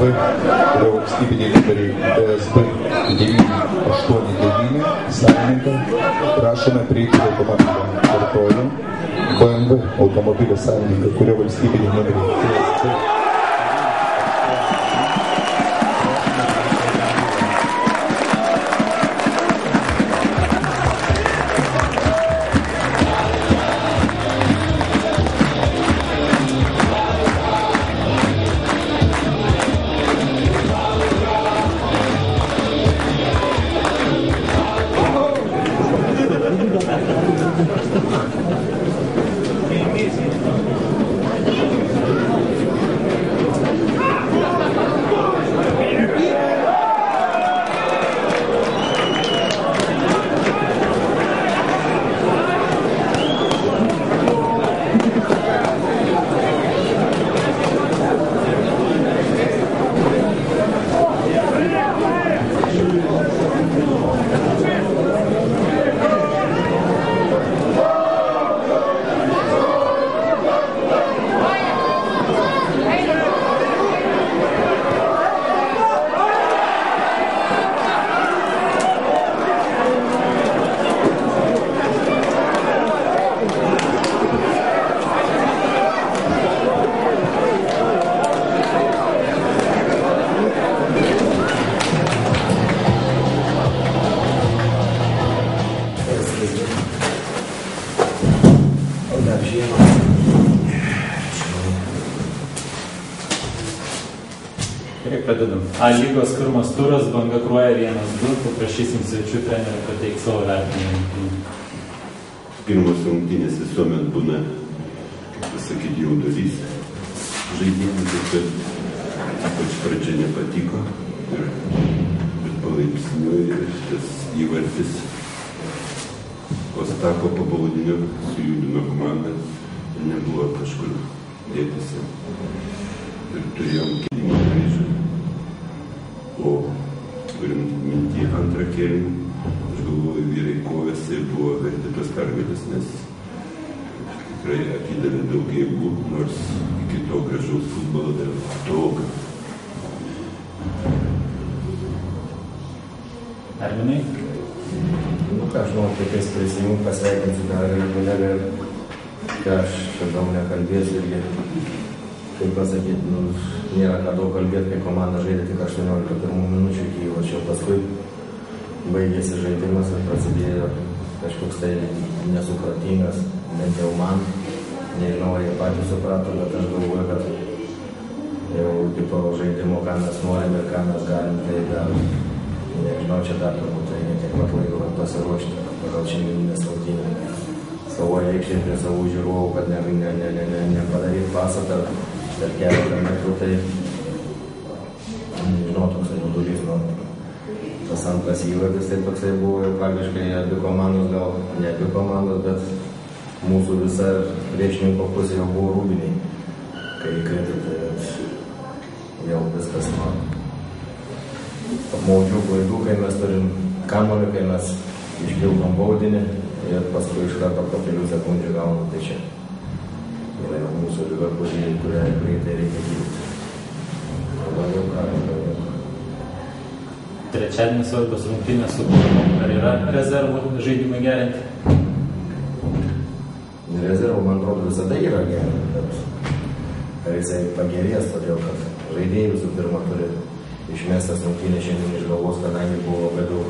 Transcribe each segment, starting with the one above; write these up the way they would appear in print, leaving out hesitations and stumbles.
kurio valstybiniai lyderiai DSB 989 savininką prašome prieiti automobilį. Kartoju, BMW automobilio savininką, kurio valstybiniai lyderiai DSB. Pradedam. A lygos pirmas turas, Banga Kruoja 1-2, paprašysim svečių trenerių pateikti savo vertinimą. Pirmos rungtynės visuomet būna, kaip pasakyti, jaudulys žaidimų, kad ypač pradžia nepatiko, bet palaipsniui tas įvartis Ostako po baudinio sujudino komandą ir nebuvo kažkur dėtis. Ir turėjom kėlimą grįžą. O turint mintį antrą kėlimą, aš galvoju, vyrai kovėsi ir buvo verti tos pergalės, nes tikrai atidavė daug jėgų, nors iki to gražaus futbolo dar tolga. Arminai? Ką aš noriu tokiais prisijungti, pasveikinti dar ir kolegą, ką aš čia daug nekalbėsiu irgi, kaip pasakyti, nėra ką daug kalbėti, kai komanda žaidė tik 18 pirmų minučių iki įvačiau. Paskui baigėsi žaidimas ir prasidėjo kažkoks tai nesupratingas, bent jau man, nežinau, ar jie patys suprato, bet aš galvoju, kad jau tipo žaidimo, ką mes norim ir ką mes galim, tai dar, nežinau, čia dar turbūt tai netiek pat laiko pasiruošti pagal šiandieninės rungtynės. Savoje aikštėje prie savų žiūrovų, kad nepadaryti pasą tarp keletą metrų, tai nežinau, toksai nudulys, tas antras įvartis, tai toksai buvo ir praktiškai abi komandos, gal ne abi komandos, bet mūsų visa priešininko pusė jau buvo rūbiniai, kai įkrito, tai jau viskas apmaudžių klaidų, kai mes turim kamuolį, kai mes išpildom baudinį ir paskui iš karto po kelių sekundžių gaunam, tai čia yra jau mūsų lyga, kurią greitai reikia gydyti. Trečiadienį svarbios rungtynės su Kauno. Ar yra rezervų žaidimai gerinti? Rezervų, man atrodo, visada yra gerinti, bet ar jisai pagerės, todėl kad žaidėjai visų pirma turi išmestas rungtynės šiandien iš galvos, kadangi buvo labai daug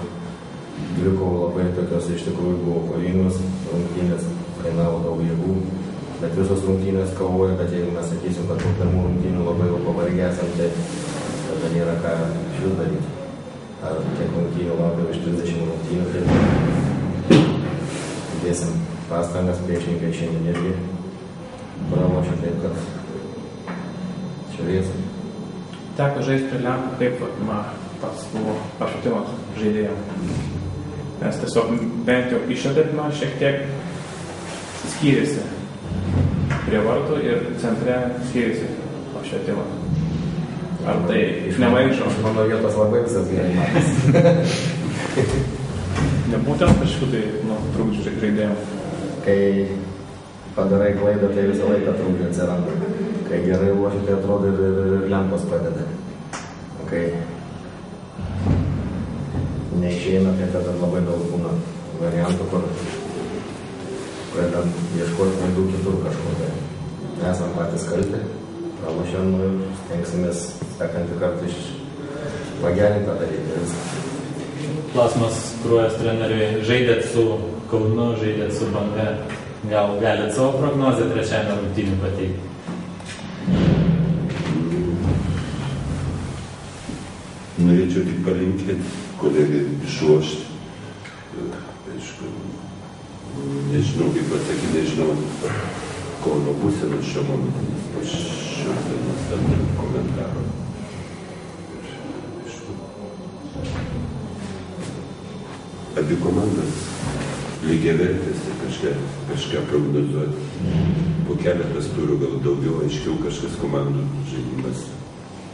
dvikovų, labai tokios iš tikrųjų buvo kovingos rungtynės, kainavo daug jėgų, bet visos rungtynės kovoja, kad jeigu mes sakysim, kad po pirmų rungtynių labai jau pavargę esam, tai tada nėra ką šis daryti. Ar tiek rungtynių laukia iš 30 rungtynių, tai dėsim pastangas, priešininkai šiandien irgi pralošia, taip kad čia vėsim. Teko žaisti prie Lenkų, kaip pats buvo pašutimas žaidėjams. Nes tiesiog bent jau išėdėt šiek tiek skyrėsi prie vartų ir centre skyrėsi pašutimas. Ar tai nemaišo? Mano vietos labai visas gerai matys. Nebūtent kažkokiu tai trukdžių žaidėjams. Kai padarai klaidą, tai visą laiką trukdžių atsiranda. Kai gerai ruoši, tai atrodo ir lempos padeda. kai neišeina, tai tada labai daug būna variantų, kur pradedam ieškoti klaidų kitur kažko. Tai nesam patys kalti, pralošėm ir stengsimės sekantį kartą pagerinti tą daryti. Klausimas Kruojos treneriui. Žaidėt su Kaunu, žaidėt su Banga. Gal galit savo prognozę trečiajame rungtynių pateikti? Norėčiau tik palinkėti kolegai išruošti. Aišku, nežinau, kaip pasakyti, nežinau Kauno būseną šiuo momentu, nes po šios dienos ten komentaro. Abi komandas lygiavertės ir kažką prognozuoti. Po keletas turų gal daugiau aiškiau kažkas komandų žaidimas.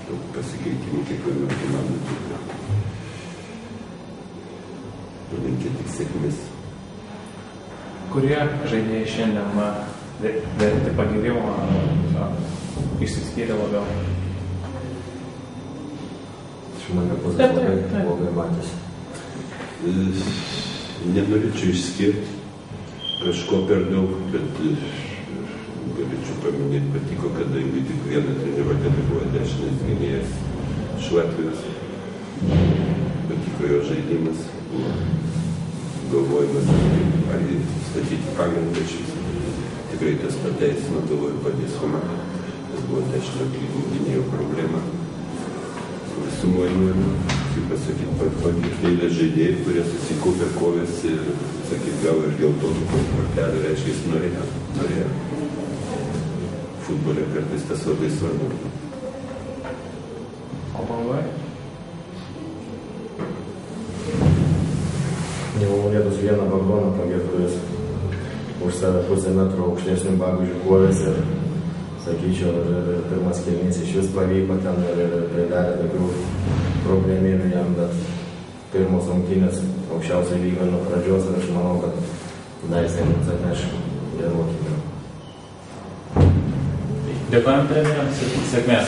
Daug pasikeitimų kiekvieno komandų turi. Palinkė tik sėkmės. Kurie žaidėjai šiandien verti pagirimo išsiskyrė labiau? Iš mane pusės blogai matėsi. Nenorėčiau išskirti kažko per daug, bet galėčiau paminėti, patiko, kadangi tik vieną treniruotę buvo dešinis gynėjas iš Latvijos. Patiko jo žaidimas, buvo galvojimas, ar jį statyti pagrindą šis. Tikrai tas pateisino, galvoju, padės komandai. Tas buvo dešinio gynėjo problema. Sumuojame, kaip pasakyti, pagirtėlė žaidėjai, kurie susikūpė kovės ir, sakyt, gal ir geltonų kortelį, reiškia, jis norėjo. Futbole kartais tas labai svarbu. O Bangoje? Jau norėtus vieną Bagdoną pagirti, kuris už save pusę metro aukštesnių bagužių kovės ir, sakyčiau, ir pirmas kėlinys iš vis pavyko ten ir pridarė tokių problemėlių jam, bet pirmos rungtynės aukščiausiai lygo nuo pradžios ir aš manau, kad dar jisai mums atneš gerų akimirkų. Dėkojam treneriams ir sėkmės.